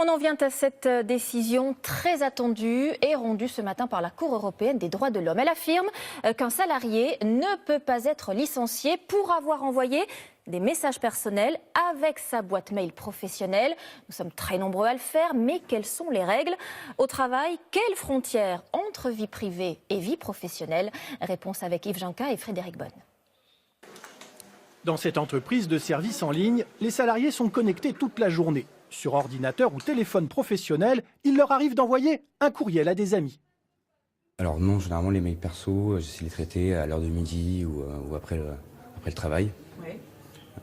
On en vient à cette décision très attendue et rendue ce matin par la Cour européenne des droits de l'homme. Elle affirme qu'un salarié ne peut pas être licencié pour avoir envoyé des messages personnels avec sa boîte mail professionnelle. Nous sommes très nombreux à le faire, mais quelles sont les règles au travail? Quelle frontière entre vie privée et vie professionnelle? Réponse avec Yves Janka et Frédéric Bonne. Dans cette entreprise de services en ligne, les salariés sont connectés toute la journée. Sur ordinateur ou téléphone professionnel, il leur arrive d'envoyer un courriel à des amis. Alors non, généralement les mails perso, j'essaie de les traiter à l'heure de midi ou après le travail. Oui.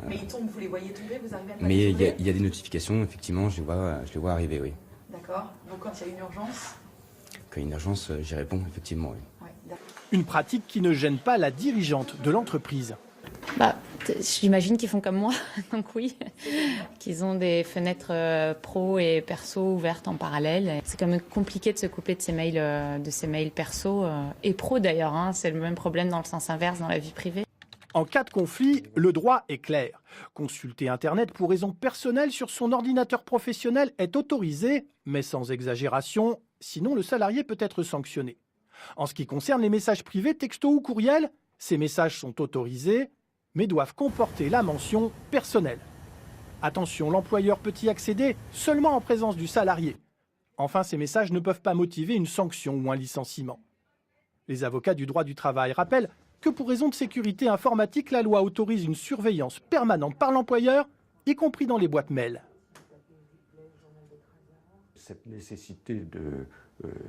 Mais ils tombent, vous les voyez tomber, vous arrivez à pas Mais les il trouver? y a des notifications, effectivement, je les vois arriver, oui. D'accord. Donc quand il y a une urgence? Quand il y a une urgence, j'y réponds, effectivement, oui. Ouais, Une pratique qui ne gêne pas la dirigeante de l'entreprise. J'imagine qu'ils font comme moi, donc oui, qu'ils ont des fenêtres pro et perso ouvertes en parallèle. C'est quand même compliqué de se couper de ces mails perso et pro d'ailleurs, hein. C'est le même problème dans le sens inverse dans la vie privée. En cas de conflit, le droit est clair. Consulter Internet pour raison personnelle sur son ordinateur professionnel est autorisé, mais sans exagération, sinon le salarié peut être sanctionné. En ce qui concerne les messages privés, texto ou courriel, ces messages sont autorisés, mais doivent comporter la mention « personnel ». Attention, l'employeur peut y accéder seulement en présence du salarié. Enfin, ces messages ne peuvent pas motiver une sanction ou un licenciement. Les avocats du droit du travail rappellent que pour raison de sécurité informatique, la loi autorise une surveillance permanente par l'employeur, y compris dans les boîtes mail. Cette nécessité de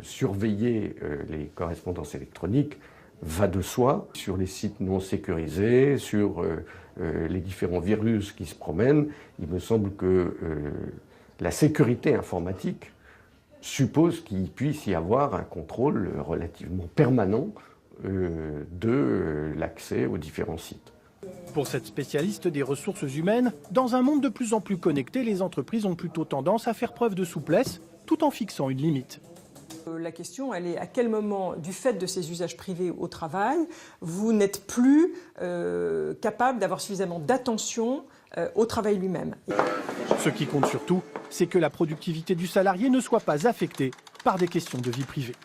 surveiller les correspondances électroniques va de soi. Sur les sites non sécurisés, sur les différents virus qui se promènent, il me semble que la sécurité informatique suppose qu'il puisse y avoir un contrôle relativement permanent de l'accès aux différents sites. Pour cette spécialiste des ressources humaines, dans un monde de plus en plus connecté, les entreprises ont plutôt tendance à faire preuve de souplesse tout en fixant une limite. La question, elle est à quel moment, du fait de ces usages privés au travail, vous n'êtes plus capable d'avoir suffisamment d'attention au travail lui-même. Ce qui compte surtout, c'est que la productivité du salarié ne soit pas affectée par des questions de vie privée.